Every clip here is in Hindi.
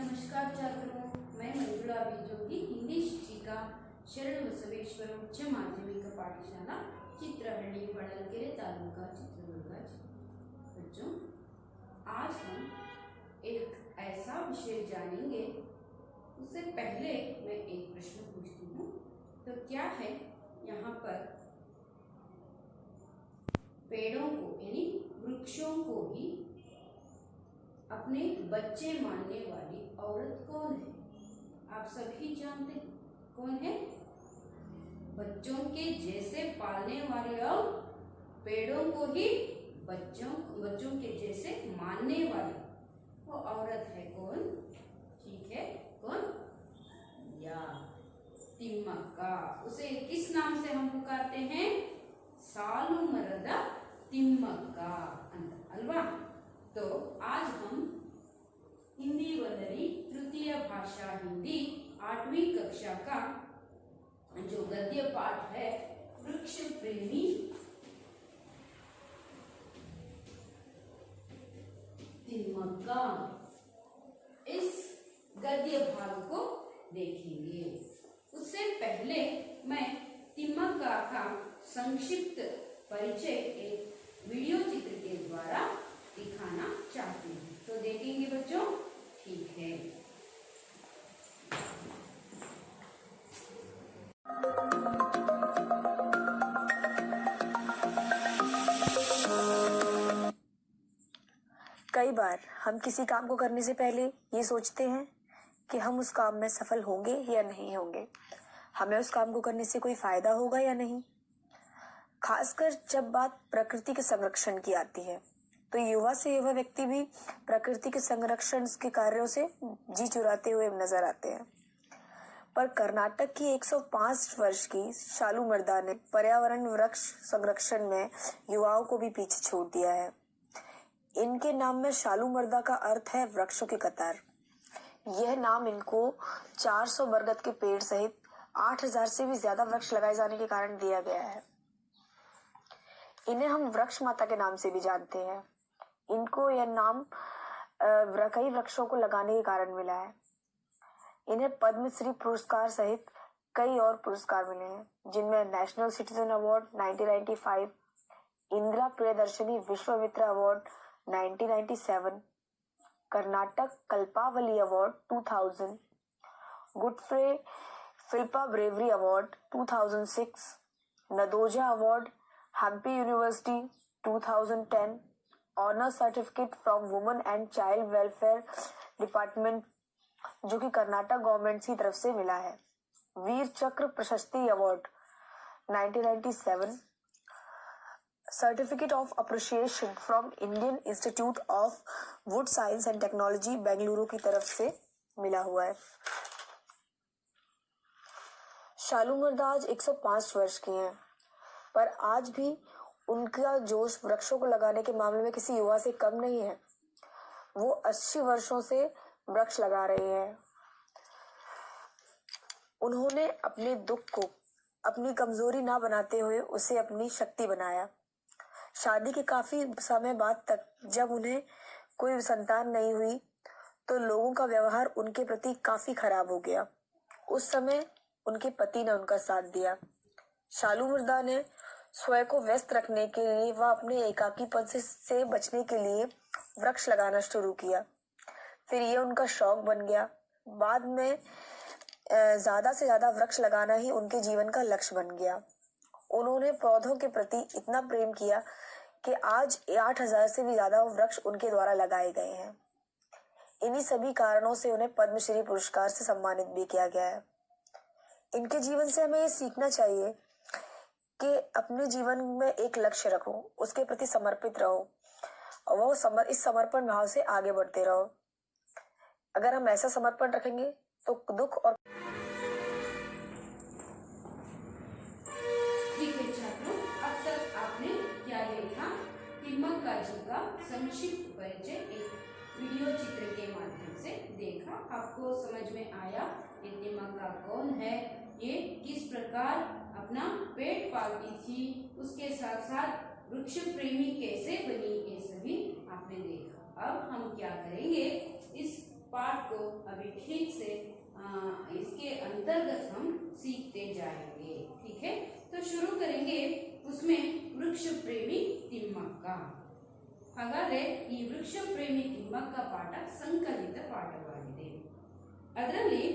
नमस्कार छात्रों, मैं मंजुला बीजोगी हिंदी शिक्षिका शरण बसवेश्वर उच्च माध्यमिक पाठशाला चित्रहಳ್ಳಿ बड़लकेरे तालुका चित्रदुर्ग। बच्चों, आज हम एक ऐसा विषय जानेंगे। उससे पहले मैं एक प्रश्न पूछती हूँ। तो क्या है यहाँ पर पेड़ों को यानी वृक्षों को ही अपने बच्चे मानने वाली औरत कौन है? आप सभी जानते हैं कौन है? बच्चों के जैसे पालने वाली और पेड़ों को ही बच्चों के जैसे मानने वाली वो औरत है कौन? ठीक है, कौन? या तिम्मक्का। उसे किस नाम से हम पुकारते हैं? सालुमरदा तिम्मक्का अल्वा। तो आज हम हिंदी वंदनी तृतीय भाषा हिंदी 8वीं कक्षा का जो गद्य पाठ है वृक्ष प्रेमी तिम्मक्का, इस गद्य भाग को देखेंगे। उससे पहले मैं तिम्मक्का का संक्षिप्त परिचय एक वीडियो चित्र के द्वारा दिखाना चाहती हूँ। तो देखेंगे बच्चों? ठीक है। कई बार हम किसी काम को करने से पहले ये सोचते हैं कि हम उस काम में सफल होंगे या नहीं होंगे, हमें उस काम को करने से कोई फायदा होगा या नहीं। खासकर जब बात प्रकृति के संरक्षण की आती है तो युवा से युवा व्यक्ति भी प्रकृति के संरक्षण के कार्यों से जी चुराते हुए नजर आते हैं। पर कर्नाटक की 105 वर्ष की शालूमरदा ने पर्यावरण वृक्ष संरक्षण में युवाओं को भी पीछे छोड़ दिया है। इनके नाम में शालूमरदा का अर्थ है वृक्षों की कतार। यह नाम इनको 400 बरगद के पेड़ सहित 8000 से भी ज्यादा वृक्ष लगाए जाने के कारण दिया गया है। इन्हें हम वृक्ष माता के नाम से भी जानते हैं। इनको यह नाम कई वृक्षों को लगाने के कारण मिला है। इन्हें पद्मश्री पुरस्कार सहित कई और पुरस्कार मिले हैं, जिनमें national citizen award 1995, Indira Priyadarshini Vishwamitra award 1997, Karnataka Kalpavali award 2000, Godfrey Phillips bravery award 2006, Nadoja award Hampi university 2010, honour certificate from women and child welfare department जो कि कर्नाटक गवर्नमेंट की तरफ से मिला है, वीर चक्र प्रशस्ति award 1997, certificate of appreciation from Indian institute of would science and technology Bengaluru की तरफ से मिला हुआ है। शालूमरदा आज 105 वर्ष की हैं, पर आज भी उनका जोश वृक्षों को लगाने के मामले में किसी युवा से कम नहीं है। वो 80 वर्षों से वृक्ष लगा रहे हैं। उन्होंने अपने दुख को अपनी कमजोरी ना बनाते हुए उसे अपनी शक्ति बनाया। शादी के काफी समय बाद तक जब उन्हें कोई संतान नहीं हुई तो लोगों का व्यवहार उनके प्रति काफी खराब हो गया। उस समय उनके पति ने उनका साथ दिया। शालूमरदा ने स्वयं को व्यस्त रखने के लिए व अपने एकाकीपन से बचने के लिए वृक्ष लगाना शुरू किया। फिर ये उनका शौक बन गया। बाद में ज्यादा से ज्यादा वृक्ष लगाना ही उनके जीवन का लक्ष्य बन गया। उन्होंने पौधों के प्रति इतना प्रेम किया कि आज 8000 से भी ज्यादा वृक्ष उनके द्वारा लगाए गए हैं। इन्हीं सभी कारणों से उन्हें पद्मश्री पुरस्कार से सम्मानित भी किया गया है। इनके जीवन से हमें ये सीखना चाहिए कि अपने जीवन में एक लक्ष्य रखो, उसके प्रति समर्पित रहो और वो इस समर्पण भाव से आगे बढ़ते रहो। अगर हम ऐसा समर्पण रखेंगे तो दुख और ठीक है छात्रों, अब तक आपने क्या देखा? तिम्मक्का जी का संक्षिप्त परिचय एक वीडियो चित्र के माध्यम से देखा। आपको समझ में आया कि तिम्मक्का कौन है, ये किस प्रकार अपना पेट पालती थी, उसके साथ साथ वृक्ष प्रेमी कैसे बनी, ये सभी आपने देखा। अब हम क्या करेंगे, इस पाठ को अभी ठीक से इसके अंतर्गत हम सीखते जाएंगे। ठीक है, तो शुरू करेंगे उसमें वृक्ष प्रेमी तिम्मक्क। ಹಾಗಾದ್ರೆ ಈ ವೃಕ್ಷ ಪ್ರೇಮಿ ತಿಮ್ಮಕ್ಕ ಪಾಠ ಸಂಕಲಿತ ಪಾಠವಾಗಿದೆ। ಅದರಲ್ಲಿ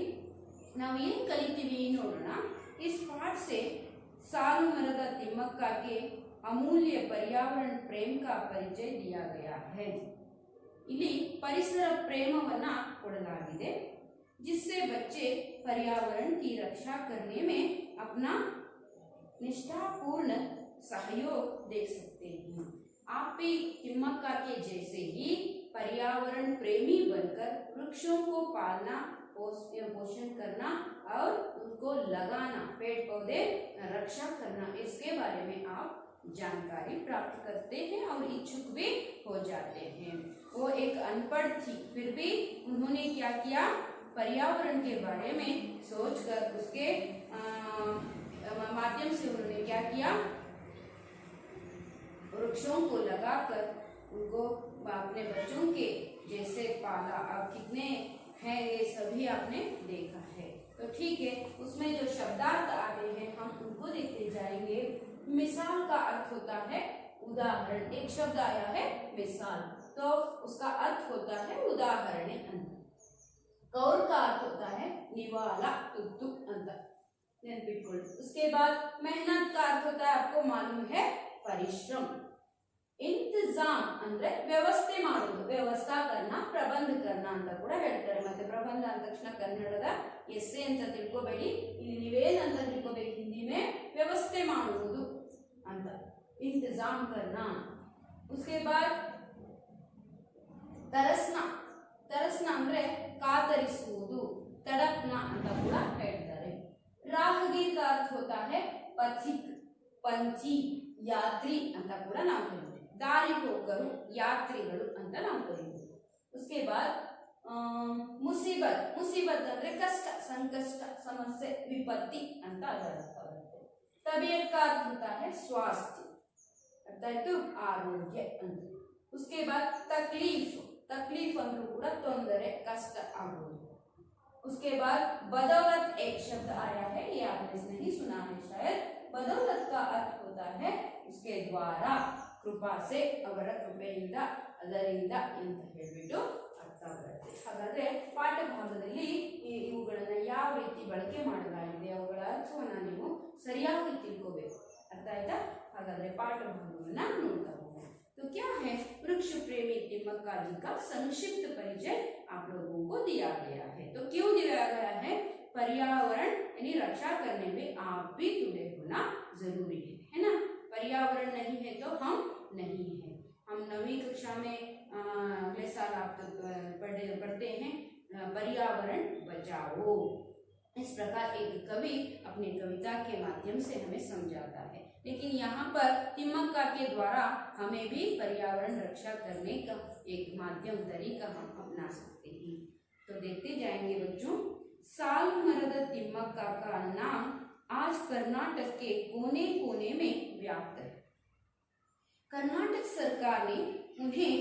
ನಾವು ಏನು ಕಲಿತೀವಿ ನೋಡೋಣ। इस पाठ से सालू मರದ तिम्मक्क के अमूल्य पर्यावरण प्रेम का परिचय दिया गया है। ಇಲ್ಲಿ ಪರಿಸರ ಪ್ರೇಮವನ್ನ ಕೊಡಲಾಗಿದೆ, जिससे बच्चे पर्यावरण की रक्षा करने में अपना निष्ठापूर्ण सहयोग दे सकते हैं। आप भी तिम्मक्क के जैसे ही पर्यावरण प्रेमी बनकर वृक्षों को पालना, पोषण करना और उनको लगाना, पेड़ पौधे रक्षा करना, इसके बारे में आप जानकारी प्राप्त करते हैं और इच्छुक भी हो जाते हैं। वो एक अनपढ़ थी, फिर भी उन्होंने क्या किया, पर्यावरण के बारे में सोचकर उसके माध्यम से उन्होंने क्या किया, वृक्षों को लगाकर उनको अपने बच्चों के जैसे पाला। अब कितने हैं ये सभी आपने देखा है। तो ठीक है, उसमें जो शब्दार्थ आते हैं हम उनको देखते जाएंगे। मिसाल का अर्थ होता है उदाहरण। एक शब्द आया है मिसाल, तो उसका अर्थ होता है उदाहरण। कौर का अर्थ होता है निवाला, तुत्तु अंत, नेनपिट्कोळ्ळि। उसके बाद मेहनत का अर्थ होता है, आपको मालूम है, परिश्रम। इंतजाम ಅಂದ್ರೆ ವ್ಯವಸ್ಥೆ ಮಾಡೋದು, ವ್ಯವಸ್ಥಾ करना, ಪ್ರಬಂಧ करना ಅಂತ ಕೂಡ ಹೇಳ್ತಾರೆ। ಮತ್ತೆ ಪ್ರಬಂಧ ಅಂದ ತಕ್ಷಣ ಕನ್ನಡದ ಎಸ್ಸೆ ಅಂತ ತಿಳ್ಕೋಬೇಡಿ, ಇಲ್ಲಿ ನೀವೇನಂತ ತಿಳ್ಕೋಬೇಕು, ಹಿಂದಿ में ವ್ಯವಸ್ಥೆ ಮಾಡುವುದು ಅಂತ, इंतजाम करना। उसके बाद तरसना, तरसना ಅಂದ್ರೆ ಕಾತರಿಸುವುದು, ತಡಪ್ನ ಅಂತ ಕೂಡ ಹೇಳ್ತಾರೆ। राहगीर का अर्थ होता है पथिक, पंथी, यात्री ಅಂತ ಕೂಡ ನಾವು ಹೇಳ್ತೀವಿ। दारी होकर यात्रिಗಳು ಅಂತ ನಾವು ಕರೀತೀವಿ। उसके बाद मुसीबत, मुसीबत ಅಂದ್ರೆ कष्ट, संकष्ट, समस्या, विपत्ति ಅಂತ ಅದರ ಅರ್ಥ ಬರುತ್ತೆ। तबीयत का अर्थ होता है स्वास्थ्य, अर्थात आरोग्य ಅಂತ। उसके बाद तकलीफ, तकलीफ अंद्रू ಕೂಡ ತೊಂದರೆ, कष्ट आगोದು। उसके बाद बदौलत एक शब्द आया है, ये आपने नहीं सुना है शायद। बदौलत का अर्थ होता है उसके द्वारा, कृपा से, ಅವರ ಕೃಪೆಯಿಂದ, ಅದರಿಂದ ಅಂತ ಹೇಳಿಬಿಟ್ಟು ಅರ್ಥ ಬರುತ್ತೆ। ಹಾಗಾದ್ರೆ ಪಾಠ ಭಾಗದಲ್ಲಿ ಇವುಗಳನ್ನ ಯಾವ ರೀತಿ ಬಳಕೆ ಮಾಡಲಾಗಿದೆ, ಅವುಗಳ ಅರ್ಥವನ್ನ ನೀವು ಸರಿಯಾಗಿ ತಿಳ್ಕೋಬೇಕು, ಅರ್ಥ ಆಯ್ತಾ? ಹಾಗಾದ್ರೆ ಪಾಠ ಭಾಗವನ್ನ ನೋಡ್ತಾ ಹೋಗೋಣ। तो क्या है, वृक्ष प्रेमी तिम्मक्क जी का संक्षिप्त परिचय आप लोगों को दिया गया है। तो क्यों दिया गया है, पर्यावरण यानी रक्षा करने में आप भी जुड़े होना जरूरी है ना। पर्यावरण नहीं है तो हम नहीं है। हम 9वीं कक्षा में अगले साल आप पढ़ते हैं पर्यावरण बचाओ। इस प्रकार एक कवि अपने कविता के माध्यम से हमें समझाता है, लेकिन यहाँ पर तिम्मक्क के द्वारा हमें भी पर्यावरण रक्षा करने का एक माध्यम, तरीका हम अपना सकते हैं। तो देखते जाएंगे बच्चों। सालू मರದ तिम्मक्क का नाम आज कर्नाटक के कोने कोने में व्याप्त है। कर्नाटक सरकार ने उन्हें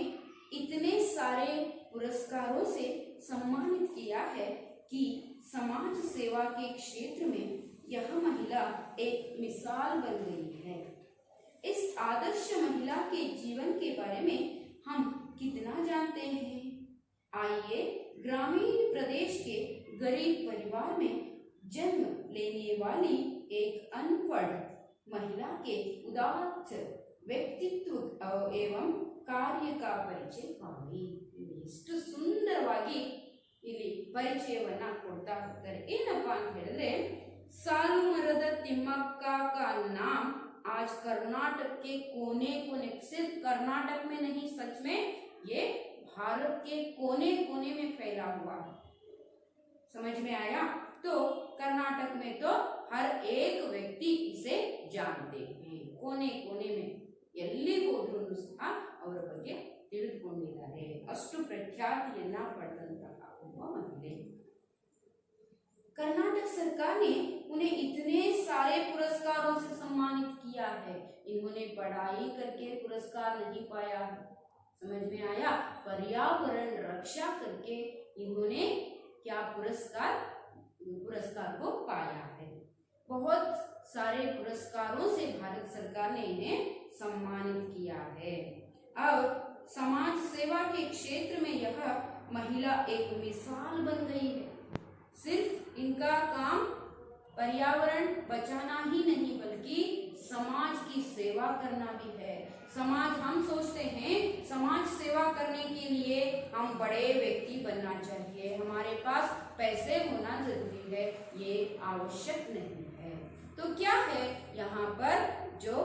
इतने सारे पुरस्कारों से सम्मानित किया है कि समाज सेवा के क्षेत्र में यह महिला एक मिसाल बन गई है। इस आदर्श महिला के जीवन के बारे में हम कितना जानते हैं? आइए ग्रामीण प्रदेश के गरीब परिवार में जन्म लेने वाली एक अनपढ़ महिला के उदात्त व्यक्तित्व एवं कार्य का परिचय पावी। ಎಷ್ಟು ಸುಂದರವಾಗಿ ಇಲ್ಲಿ ಪರಿಚಯವನ್ನ ಕೊಡ್ತಾ ಹೋಗ್ತಾರೆ। ಏನಪ್ಪಾ ಅಂತ ಹೇಳಿದ್ರೆ, सालू मರದ तिम्मक्क का नाम आज कर्नाटक के कोने कोने, सिर्फ कर्नाटक में नहीं, सच में ये भारत के कोने कोने में फैला हुआ है। समझ में आया? तो कर्नाटक में तो हर एक व्यक्ति इसे जानते हैं, कोने कोने में ಎಲ್ಲಿ ಹೋದ್ರೂ ಸಹ ಅವರ ಬಗ್ಗೆ ತಿಳಿದುಕೊಂಡಿದ್ದಾರೆ। ಅಷ್ಟು ಪ್ರಖ್ಯಾತಿಯನ್ನ ಪಡೆದಂತಹ ಒಬ್ಬ ಮಹಿಳೆ। कर्नाटक सरकार ने उन्हें इतने सारे पुरस्कारों से सम्मानित किया है। इन्होंने पढ़ाई करके पुरस्कार नहीं पाया, समझ में आया? पर्यावरण रक्षा करके इन्होंने क्या पुरस्कार को पाया है। बहुत सारे पुरस्कारों से भारत सरकार ने इन्हें सम्मानित किया है। और समाज सेवा के क्षेत्र में यह महिला एक मिसाल बन गई है। सिर्फ इनका काम पर्यावरण बचाना ही नहीं बल्कि समाज की सेवा करना भी है। समाज, हम सोचते हैं समाज सेवा करने के लिए हम बड़े व्यक्ति बनना चाहिए, हमारे पास पैसे होना जरूरी है, ये आवश्यक नहीं है। तो क्या है यहाँ पर, जो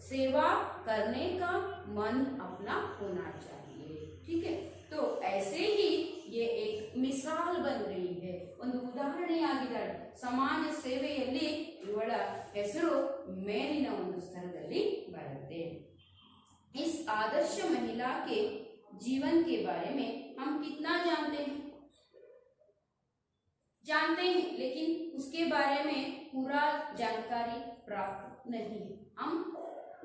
सेवा करने का मन अपना होना चाहिए। ठीक है, तो ऐसे ही ये एक मिसाल बन रही है, ಒಂದು ಉದಾಹರಣೆಯಾಗಿದ್ದಾಳೆ। ಸಮಾಜ ಸೇವೆಯಲ್ಲಿ ಇವಳ ಹೆಸರು ಮೇಲಿನ ಒಂದು ಸ್ತರದಲ್ಲಿ ಬರುತ್ತೆ। इस आदर्श महिला के जीवन के बारे में हम कितना जानते हैं, लेकिन उसके बारे में पूरा जानकारी प्राप्त नहीं है। हम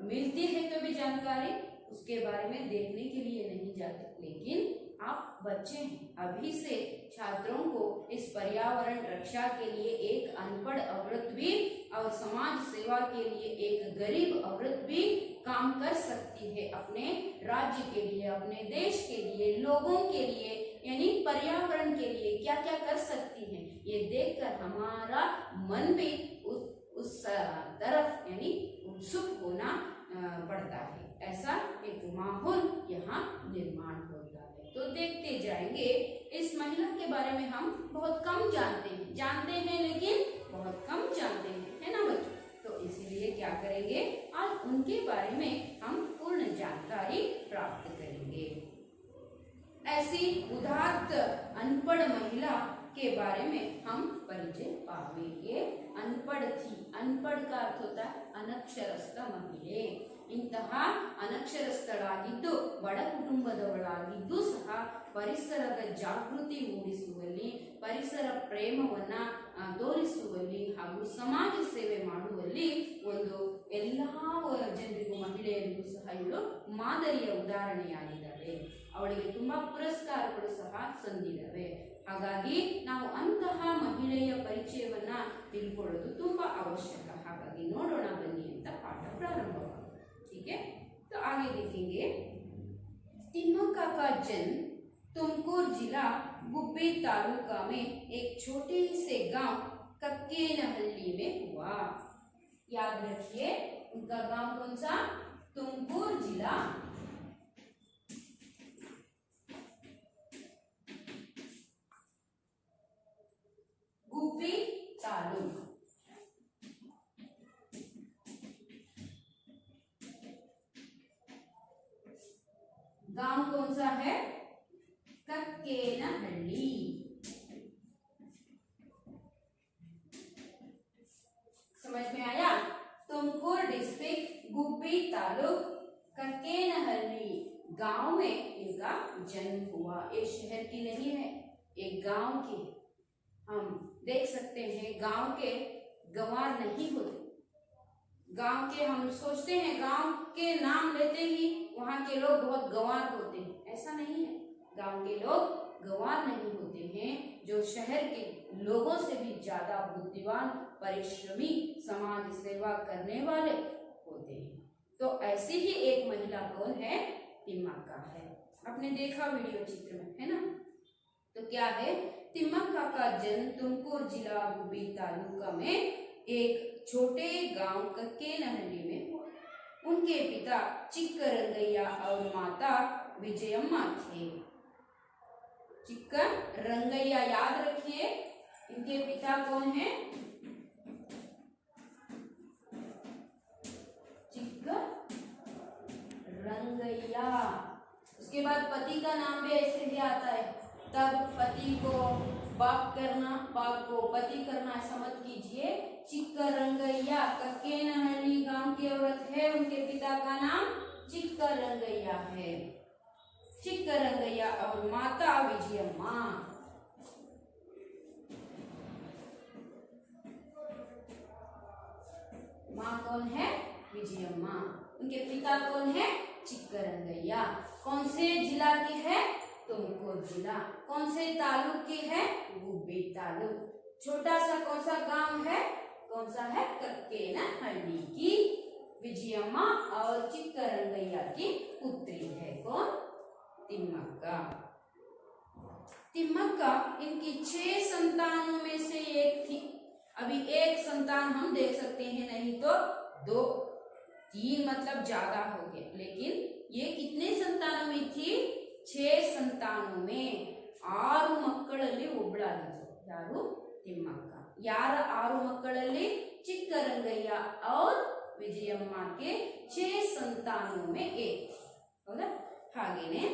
मिलती है कभी जानकारी, उसके बारे में देखने के लिए नहीं जाते। लेकिन आप बच्चे हैं, अभी से छात्रों को इस पर्यावरण रक्षा के लिए एक अनपढ़ औरत भी और समाज सेवा के लिए एक गरीब औरत भी काम कर सकती है। अपने राज्य के लिए, अपने देश के लिए, लोगों के लिए, यानी पर्यावरण के लिए क्या क्या कर सकती हैं, ये देखकर हमारा मन भी उस तरफ यानी उत्सुक होना पड़ता है। ऐसा एक माहौल यहाँ निर्माण होता है। तो देखते जाएंगे। इस महिला के बारे में हम बहुत कम जानते हैं लेकिन बहुत कम जानते हैं, है ना बच्चों। तो इसीलिए क्या करेंगे, आज उनके बारे में हम पूर्ण जानकारी प्राप्त करेंगे। ऐसी उदात्त अनपढ़ महिला के बारे में हम परिचय पावे। ये अनपढ़ थी, अनपढ़ का अर्थ होता है अनक्षरस्ಥ ಮಹಿಳೆ। ಇಂತಹ ಅನಕ್ಷರಸ್ಥಳಾಗಿದ್ದು ಬಡ ಕುಟುಂಬದವಳಾಗಿದ್ದು ಸಹ ಪರಿಸರದ ಜಾಗೃತಿ ಮೂಡಿಸುವಲ್ಲಿ, ಪರಿಸರ ಪ್ರೇಮವನ್ನ ತೋರಿಸುವಲ್ಲಿ ಹಾಗೂ ಸಮಾಜ ಸೇವೆ ಮಾಡುವಲ್ಲಿ ಒಂದು ಎಲ್ಲಾ ಜನರಿಗೂ, ಮಹಿಳೆಯರಿಗೂ ಸಹ ಇವಳು ಮಾದರಿಯ ಉದಾಹರಣೆಯಾಗಿದ್ದಾಳೆ। ಅವಳಿಗೆ ತುಂಬಾ ಪುರಸ್ಕಾರಗಳು ಸಹ ಸಂದಿದ್ದಾವೆ। ಹಾಗಾಗಿ ನಾವು ಅಂತಹ ಮಹಿಳೆಯ ಪರಿಚಯವನ್ನ ತಿಳ್ಕೊಳ್ಳೋದು ತುಂಬಾ ಅವಶ್ಯಕ। ಹಾಗಾಗಿ ನೋಡೋಣ ಬನ್ನಿ ಅಂತ ಪಾಠ ಪ್ರಾರಂಭವಾಗುತ್ತೆ। ठीक है, तो आगे देखेंगे। तिम्मक्का का जन्म तुमकुर जिला गुब्बी तालुका में एक छोटे से गांव कक्केनहल्ली में हुआ। याद रखिए, उनका गांव कौन सा, तुमकुर जिला गुब्बी तालुका, गांव कौन सा है, कक्केनहल्ली। समझ में आया। तुमकुर डिस्ट्रिक्ट गुब्बी तालुक कक्केनहल्ली गांव में इनका जन्म हुआ। ये शहर की नहीं है, एक गांव की। हम देख सकते हैं गांव के गंवार नहीं होते। गांव के, हम सोचते हैं गांव के नाम लेते ही वहां के लोग बहुत गंवार होते हैं, ऐसा नहीं है। गांव के लोग गंवार नहीं होते हैं, जो शहर के लोगों से भी ज्यादा बुद्धिमान, परिश्रमी, समाज सेवा करने वाले होते हैं। तो ऐसी ही एक महिला कौन है, तिम्मक्का है। आपने देखा वीडियो चित्र में, है ना। तो क्या है, तिम्मक्का का जन्म तुमकुर जिला गुब्बी तालुका में एक छोटे गांव कक्केनहल्ली में हुआ। उनके पिता चिक्करंगैया और माता विजयम्मा थे। चिक्करंगैया, याद रखिए इनके पिता कौन है, चिक्करंगैया। उसके बाद पति का नाम भी ऐसे ही आता है। तब पति को बाप करना, बाप को पति करना, ऐसा मत कीजिए। चिक्करंगैया कक्केनहल्ली गांव की औरत है, उनके पिता का नाम चिक्करंगैया है। चिक्करंगैया और माता विजयम्मा। माँ कौन है, विजयम्मा। उनके पिता कौन है, चिक्करंगैया। कौन से जिला की है, तुमकुर जिला। कौन से तालुक के है? गुब्बी तालुक। छोटा सा कौन सा गांव है? कौन सा है? कक्केनहल्ली की विजयम्मा और चिक्करंगैया की पुत्री है। कौन? तिम्मक्का। तिम्मक्का इनकी 6 संतानों में से एक थी। अभी एक संतान हम देख सकते हैं, नहीं तो 2, 3 मतलब ज्यादा हो गए, लेकिन ये कितने संतानों में थी? 6 संतानों में। 6 ಮಕ್ಕಳಲ್ಲಿ ಒಬ್ಬಳಾಗಿತ್ತು ಯಾರು? ತಿಮ್ಮಕ್ಕ। ಯಾರ 6 ಮಕ್ಕಳಲ್ಲಿ? ಚಿಕ್ಕರಂಗಯ್ಯ और विजयम्मा के 6 संतानों में एक थी। हौदा? हागेने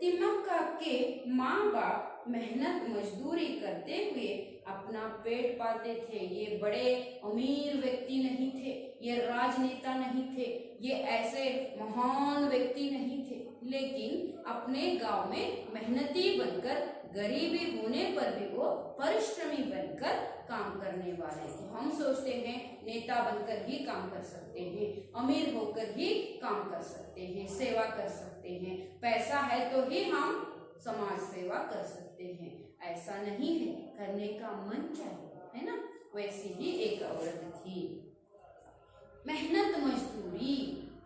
तिम्मक्का के माँ बाप मेहनत मजदूरी करते हुए अपना पेट पालते थे। ये बड़े अमीर व्यक्ति नहीं थे, ये राजनेता नहीं थे, ये ऐसे महान व्यक्ति नहीं थे, लेकिन अपने गांव में मेहनती बनकर, गरीबी होने पर भी वो परिश्रमी बनकर काम करने वाले थे। हम सोचते हैं नेता बनकर ही काम कर सकते हैं, अमीर होकर ही काम कर सकते हैं, सेवा कर सकते हैं, पैसा है तो ही हम समाज सेवा कर सकते हैं। ऐसा नहीं है, करने का मन चाहिए, है ना? वैसी ही एक औरत थी। मेहनत मजदूरी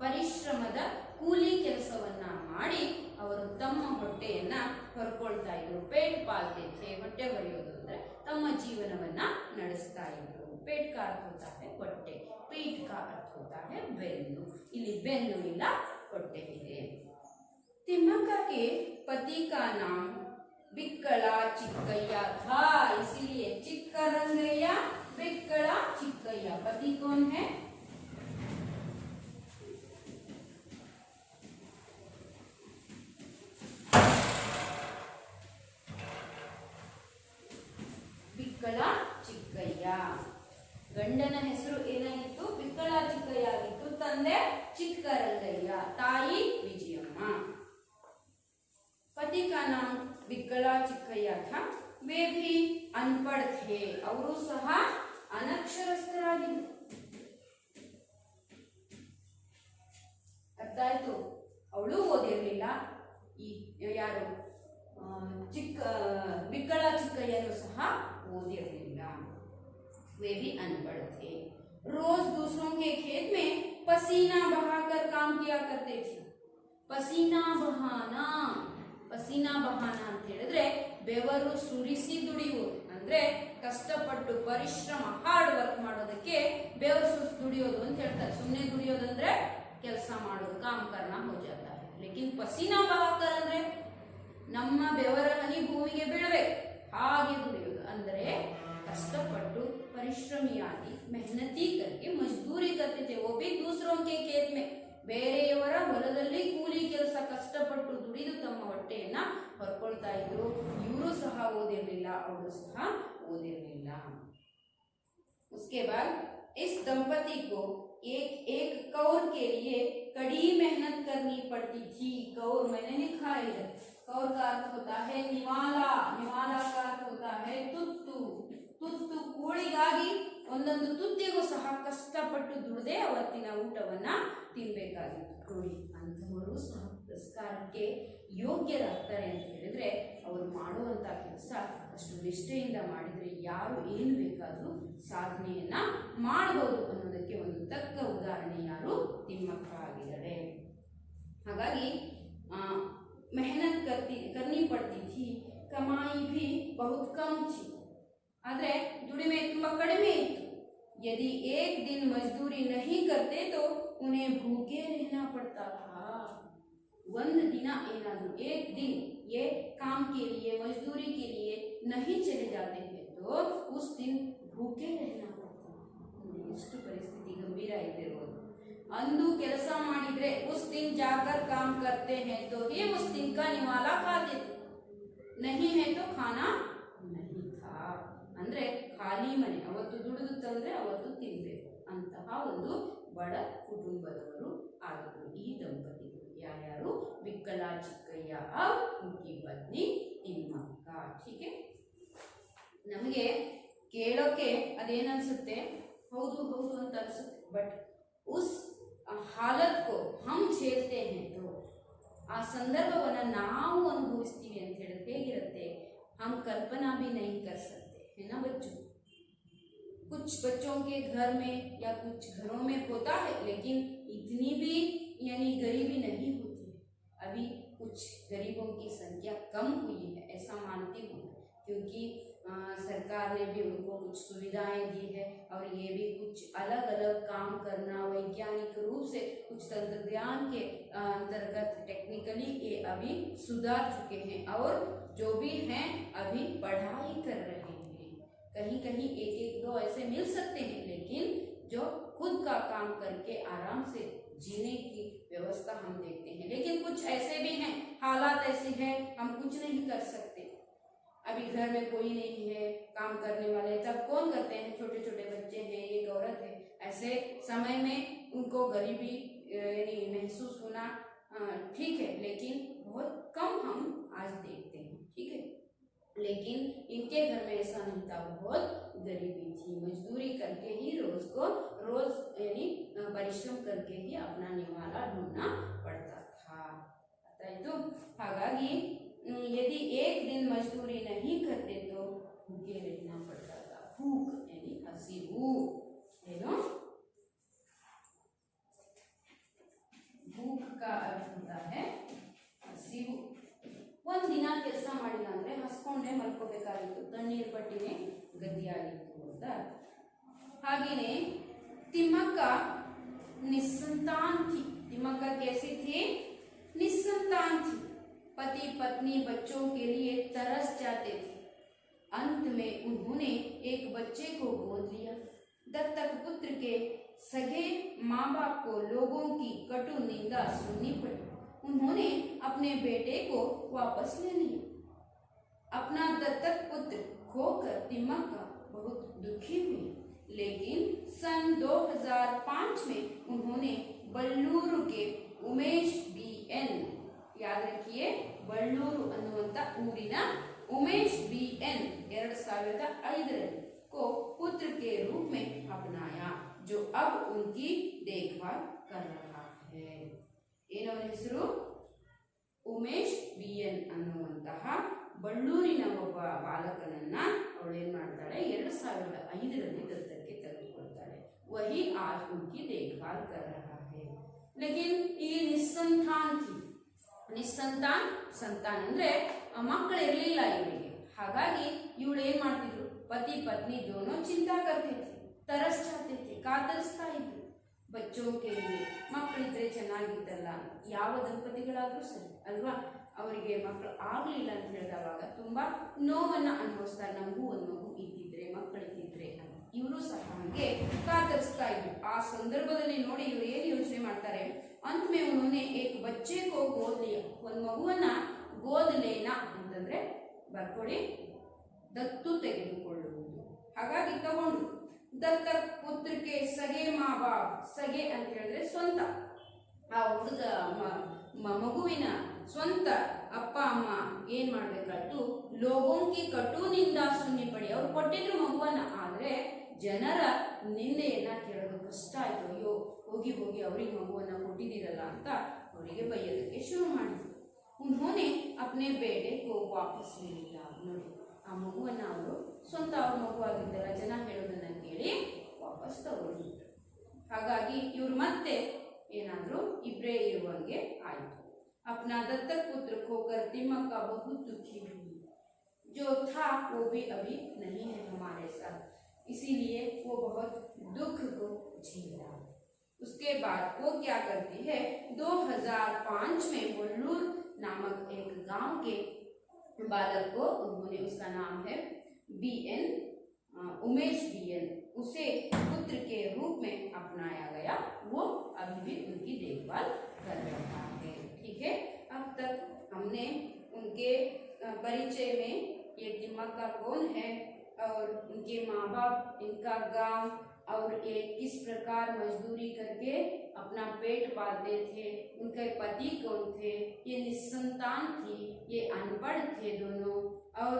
ಪರಿಶ್ರಮದ ಕೂಲಿ ಕೆಲಸವನ್ನ ಮಾಡಿ ಅವರು ತಮ್ಮ ಹೊಟ್ಟೆಯನ್ನ ಹೊರಕೊಳ್ತಾ ಇದ್ರು। ಪೇಟ್ ಪಾಲ್ತೆ थे, ಹೊಟ್ಟೆ ಹೊರೆಯೋದು ಅಂದ್ರೆ ತಮ್ಮ ಜೀವನವನ್ನ ನಡೆಸ್ತಾ ಇದ್ರು। पेट का अर्थ होता है ಹೊಟ್ಟೆ, पीठ का अर्थ होता है ಬೆನ್ನು। ಇಲ್ಲಿ ಬೆನ್ನು ಇಲ್ಲ, ಹೊಟ್ಟೆ ಇದೆ। तिम्मक्का के पति का नाम बिक्कला चिक्कैया था, इसीलिए चिक्करंगैया बिक्कला चिक्कैया। पति कौन है? ಬಿಕ್ಕಳ ಚಿಕ್ಕಯ್ಯ। ಗಂಡನ ಹೆಸರು ಏನಾಗಿತ್ತು? ಬಿಕ್ಕಳ ಚಿಕ್ಕಯ್ಯ ಆಗಿತ್ತು। ತಂದೆ ಚಿಕ್ಕರಂಗಯ್ಯ, ತಾಯಿ ವಿಜಯಮ್ಮ। पति का नाम बिक्कला चिक्कैया था। वे भी अनपढ़ थे, ಅವರು ಸಹ ಅನಕ್ಷರಸ್ಥರಾಗಿದ್ದರು। ಅರ್ಥ ಆಯ್ತು? ಅವಳು ಓದಿರಲಿಲ್ಲ, ಈ ಯಾರು बिक्कला चिक्कಯ್ಯನು ಸಹ ओदिरलिಲ್ಲ। वे भी अनपढ़ थे। रोज दूसरों के खेत में पसीना बहाकर काम किया करते थे। पसीना बहाना, पसीना बहाना ಅಂತ ಹೇಳಿದ್ರೆ ಬೆವರು ಸುರಿಸಿ ದುಡಿಯುವುದು, ಅಂದ್ರೆ ಕಷ್ಟಪಟ್ಟು ಪರಿಶ್ರಮ, ಹಾರ್ಡ್ ವರ್ಕ್ ಮಾಡೋದಕ್ಕೆ ಬೆವರು ಸುರಿಸಿ ದುಡಿಯೋದು ಅಂತ ಹೇಳ್ತಾರೆ। ಸುಮ್ಮನೆ ದುಡಿಯೋದಂದ್ರೆ ಕೆಲಸ ಮಾಡೋದು, काम करना हो जाता है, लेकिन पसीना बहाकर ಅಂದ್ರೆ ನಮ್ಮ ಬೆವರ ಹನಿ ಭೂಮಿಗೆ ಬೀಳಬೇಕು, ಹಾಗೆ ದುಡಿಯೋದು ಅಂದ್ರೆ कष्टपट्टू परिश्रमियागी मेहनती करके मजदूरी करते थे। वो भी दूसरों के खेत में, ಬೇರೆಯವರ ಹೊಲದಲ್ಲಿ ಕೂಲಿ ಕೆಲಸ ಕಷ್ಟಪಟ್ಟು ದುಡಿದು ತಮ್ಮ ಹೊಟ್ಟೆಯನ್ನ ಹೊರಕೊಳ್ತಾ ಇದ್ರು। ಇವರು ಸಹ ಓದಿರಲಿಲ್ಲ, ಅವರು ಸಹ ಓದಿರಲಿಲ್ಲ। उसके बाद इस दंपति को एक एक कौर के लिए कड़ी मेहनत करनी पड़ती थी। कौर मैंने लिखा है, कौर का अर्थ होता है निवाला, निवाला का अर्थ होता है तुत्तु। ತುತ್ತು ಕೂಳಿಗಾಗಿ ಒಂದೊಂದು ತುತ್ತಿಗೂ ಸಹ ಕಷ್ಟಪಟ್ಟು ದುಡಿದೇ ಅವತ್ತಿನ ಊಟವನ್ನ ತಿನ್ಬೇಕಾಗಿತ್ತು। ನೋಡಿ, ಅಂಥವರು ಸಹ ಪುರಸ್ಕಾರಕ್ಕೆ ಯೋಗ್ಯರಾಗ್ತಾರೆ ಅಂತ ಹೇಳಿದ್ರೆ ಅವರು ಮಾಡುವಂತ ಕೆಲಸ ಅಷ್ಟು ನಿಷ್ಠೆಯಿಂದ ಮಾಡಿದ್ರೆ ಯಾರು ಏನು ಬೇಕಾದ್ರೂ ಸಾಧನೆಯನ್ನ ಮಾಡಬಹುದು ಅನ್ನೋದಕ್ಕೆ ಒಂದು ತಕ್ಕ ಉದಾಹರಣೆ ಯಾರು? ತಿಮ್ಮಕ್ಕ ಆಗಿದ್ದಾರೆ। ಹಾಗಾಗಿ मेहनत करनी पड़ती थी, कमाई भी बहुत कम थी, आदरे दुडिमे ತುಂಬಾ ಕಡಿಮೆ ಇತ್ತು। यदि एक दिन मजदूरी नहीं करते तो उन्हें भूखे रहना पड़ता था। ಒಂದು ದಿನ ಏನಾದರೂ एक दिन ये काम के लिए, मजदूरी के लिए नहीं चले जाते हैं तो उस दिन भूखे रहना पड़ता था। ಎಷ್ಟು ಪರಿಸ್ಥಿತಿ ಗಂಭೀರ ಇದ್ದಿರಬಹುದು। अंधु ಕೆಲಸ ಮಾಡಿದ್ರೆ उस दिन जाकर काम करते हैं तो ही उस दिन का निवाला खाते थे, नहीं है तो खाना नहीं था। ಅಂದ್ರೆ ಖಾಲಿ ಮನೆ, ಅವತ್ತು ದುಡಿದು ತಂದ್ರೆ ಅವತ್ತು ತಿನ್ಬೇಕು ಅಂತಹ ಒಂದು ಬಡ ಕುಟುಂಬದವರು ಆಗಿದ್ರು ಈ ದಂಪತಿಗಳು। ಯಾರ್ಯಾರು? ಬಿಕ್ಕಲಾ ಚಿಕ್ಕಯ್ಯ और उनकी पत्नी ತಿಮ್ಮಕ್ಕ। ठीक है, ನಮಗೆ ಕೇಳೋಕೆ ಅದೇನು ಅನ್ಸುತ್ತೆ, ಹೌದು ಹೌದು ಅಂತ ಅನ್ಸುತ್ತೆ, ಬಟ್ उस हालत को हम झेलते हैं तो ಆ ಸಂದರ್ಭವನ್ನ ನಾವು ಅನುಭವಿಸ್ತೀವಿ ಅಂತ ಹೇಳಿದ್ರೆ ಹೇಗಿರುತ್ತೆ, हम कल्पना भी नहीं कर सकते, है ना बच्चों। कुछ बच्चों के घर में या कुछ घरों में होता है, लेकिन इतनी भी यानी गरीबी नहीं होती है। अभी कुछ गरीबों की संख्या कम हुई है ऐसा मानती हूँ, क्योंकि सरकार ने भी उनको कुछ सुविधाएं दी है और ये भी कुछ अलग अलग काम करना वैज्ञानिक रूप से कुछ तंत्रज्ञान के अंतर्गत टेक्निकली ये अभी सुधार चुके हैं और जो भी हैं अभी पढ़ाई कर रहे हैं। कहीं कहीं एक एक दो ऐसे मिल सकते हैं, लेकिन जो खुद का काम करके आराम से जीने की व्यवस्था हम देखते हैं। लेकिन कुछ ऐसे भी हैं, हालात ऐसे हैं हम कुछ नहीं कर सकते। अभी घर में कोई नहीं है काम करने वाले, तब कौन करते हैं, छोटे छोटे बच्चे हैं, एक औरत है। ऐसे समय में उनको गरीबी यानी महसूस होना ठीक है, लेकिन बहुत कम हम आज देखते हैं, ठीक है। लेकिन इनके घर में ऐसा नहीं था, बहुत गरीबी थी, मजदूरी करके ही रोज यानी परिश्रम करके ही अपना निवाला ढूंढना पड़ता था। तो हाಗಾಗಿ यदि एक दिन मजदूरी नहीं करते तो भूखे रहना पड़ता था। भूख यानी हसीबू, भूख का अर्थ होता है ಹಸಿವು। ಒಂದ್ ದಿನ ಕೆಲಸ ಮಾಡಿಲ್ಲ ಅಂದ್ರೆ ಹಸ್ಕೊಂಡೆ ಮಲ್ಕೋಬೇಕಾಗಿತ್ತು, ತಣ್ಣೀರ್ ಪಟ್ಟಿನೇ ಗತಿಯಾಗಿತ್ತು ಅಂತ। ಹಾಗೇನೆ ತಿಮ್ಮಕ್ಕ निसंतान थी। तिम्मक्का कैसी थी, निसंतान थी। पति पत्नी बच्चों के लिए तरस जाते थे। अंत में उन्होंने एक बच्चे को गोद लिया। दत्तक पुत्र के सगे माँ बाप को लोगों की कटु निंदा सुननी पड़ी। उन्होंने अपने बेटे को वापस ले लिया। अपना दत्तक पुत्र खोकर तिम्मक्का बहुत दुखी हुई, लेकिन सन 2005 में उन्होंने बल्लूರು के उमेश BN, याद रखिए बल्लूರು ಅನ್ನುವಂತ ಊರಿನ उमेश BN 2005 को पुत्र के रूप में अपनाया, जो अब उनकी देखभाल कर रहा है। ಏನವರ ಹೆಸರು, ಉಮೇಶ್ BN ಅನ್ನುವಂತಹ ಬಳ್ಳೂರಿನ ಒಬ್ಬ ಬಾಲಕನನ್ನ ಅವಳು ಏನ್ ಮಾಡ್ತಾಳೆ, 2005 ದತ್ತಕ್ಕೆ ತೆಗೆದುಕೊಳ್ತಾಳೆ। वही आज उनकी देखभाल कर रहा है। लेकिन ये निसंतान थी। निसंतान संतान ಅಂದ್ರೆ ಮಕ್ಕಳಿರಲಿಲ್ಲ ಇವರಿಗೆ। ಹಾಗಾಗಿ ಇವಳು ಏನ್ ಮಾಡ್ತಿದ್ರು, पति पत्नी दोनों चिंता करते थे, तरस जाते थे, ಕಾತರಿಸ್ತಾ ಇದ್ರು बच्चों के लिए। ಮಕ್ಕಳಿದ್ರೆ ಚೆನ್ನಾಗಿತ್ತಲ್ಲ, ಯಾವ ದಂಪತಿಗಳಾದ್ರೂ ಸರಿ ಅಲ್ವಾ, ಅವರಿಗೆ ಮಕ್ಕಳು ಆಗ್ಲಿಲ್ಲ ಅಂತ ಹೇಳಿದವಾಗ ತುಂಬಾ ನೋವನ್ನ ಅನುಭವಿಸ್ತಾರೆ, ನಮಗೂ ಒಂದು ಮಗು ಇದ್ದಿದ್ರೆ ಮಕ್ಕಳಿದ್ದಿದ್ರೆ ಅಂತ। ಇವರು ಸಹ ಹಾಗೆ ಕಾತರಿಸ್ತಾ ಇದ್ರು। ಆ ಸಂದರ್ಭದಲ್ಲಿ ನೋಡಿ ಇವರು ಏನು ಯೋಚನೆ ಮಾಡ್ತಾರೆ, अंत में उन्होंने एक बच्चे को गोद लिया। ಒಂದು ಮಗುವನ್ನ ಗೋದ್ ಲೇನಾ ಅಂತಂದ್ರೆ ಬರ್ಕೊಡಿ, ದತ್ತು ತೆಗೆದುಕೊಳ್ಳುವುದು, ಹಾಗಾಗಿ ತಗೊಂಡು दत्तक पुत्र के सगे माँ बाप, सगे ಅಂತ ಹೇಳಿದ್ರೆ ಸ್ವಂತ, ಆ ಹುಡುಗ ಮಗುವಿನ ಸ್ವಂತ ಅಪ್ಪ ಅಮ್ಮ ಏನ್ ಮಾಡ್ಬೇಕಾಯ್ತು, ಲೋಗೋಂ ಕಿ ಕಟು ನಿಂದಾ ಸುನ್ನಿ ಪಡಿ, ಅವ್ರು ಕೊಟ್ಟಿದ್ರು ಮಗುವನ್ನ, ಆದ್ರೆ ಜನರ ನಿಂದೆಯನ್ನ ಕೇಳೋದು ಕಷ್ಟ ಆಯ್ತು। ಅಯ್ಯೋ ಹೋಗಿ ಹೋಗಿ ಅವ್ರಿಗೆ ಮಗುವನ್ನ ಕೊಟ್ಟಿದ್ದೀರಲ್ಲ ಅಂತ ಅವರಿಗೆ ಬೈಯೋದಕ್ಕೆ ಶುರು ಮಾಡಿದ್ರು। उन्होंने अपने बेटे को वापस ले लिया। ನೋಡಿ ಆ ಮಗುವನ್ನ ಅವರು ಸ್ವಂತ ಅವ್ರ ಮಗು ಆಗಿದ್ದಲ್ಲ, ಜನ ಹೇಳೋದನ್ನ ಕೇಳಿ ವಾಪಸ್ ತಗೊಂಡಿದ್ರು। ಹಾಗಾಗಿ ಇವ್ರು ಮತ್ತೆ ಏನಾದ್ರು ಇಬ್ರೇ ಇರುವಂಗೆ ಆಯ್ತು। अपना दत्तक पुत्र खोकर तिम्मक्का बहुत दुखी हुई। जो था वो भी अभी नहीं है हमारे साथ, इसीलिए वो बहुत दुख को झेला। उसके बाद वो क्या करती है, 2005 में बल्लूर नामक एक गांव के बालक को, उन्होंने उसका नाम है BN, उमेश BN, उसे पुत्र के रूप में अपनाया गया। वो अभी भी उनकी देखभाल कर रहा है। ठीक है, अब तक हमने उनके परिचय में ये तिम्मक्का कौन है और उनके माँ बाप, इनका गांव और ये किस प्रकार मजदूरी करके अपना पेट पालते थे, उनके पति कौन थे, ये निसंतान थी, ये अनपढ़ थे दोनों, और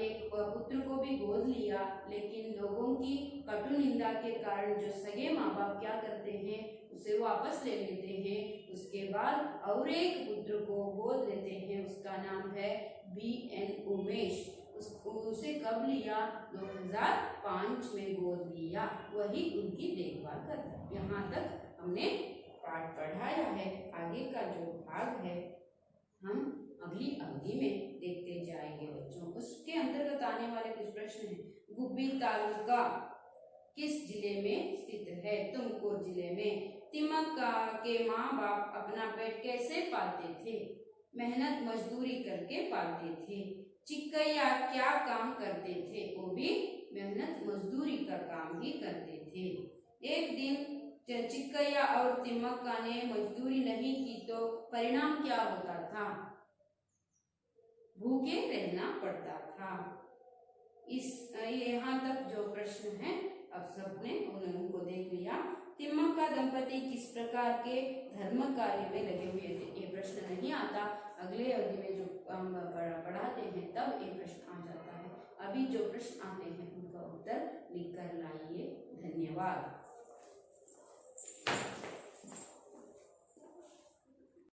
एक पुत्र को भी गोद लिया, लेकिन लोगों की कटु निंदा के कारण जो सगे माँ बाप क्या करते हैं, उसे वापस ले लेते हैं। उसके बाद और एक पुत्र को गोद लेते हैं, उसका नाम है BN उमेश। उसे कब लिया? 2005 में गोद लिया, वही उनकी देखभाल करता है। यहाँ तक हमने पाठ पढ़ाया है। आगे का जो भाग है हम अगली अवधि में देखते जाएंगे बच्चों। उसके अंतर्गत आने वाले कुछ प्रश्न हैं। गुब्बी तालुका किस जिले में स्थित है? तुमकुर जिले में। तिमक्का के माँ बाप अपना पेट कैसे पालते थे? मेहनत मजदूरी करके पालते थे। चिक्कैया क्या काम करते थे? वो भी मेहनत मजदूरी का काम ही करते थे। एक दिन चिक्कैया और तिमक्का ने मजदूरी नहीं की तो परिणाम क्या होता था? भूखे रहना पड़ता था। यहाँ तक जो प्रश्न है अब सबने उनको देख लिया। तिम्मक्का दंपति किस प्रकार के धर्म कार्य में लगे हुए थे? ये प्रश्न नहीं आता, अगले अवधि में जो हम पढ़ाते हैं तब ये प्रश्न आ जाता है। अभी जो प्रश्न आते हैं उनका उत्तर लिख कर लाइए। धन्यवाद।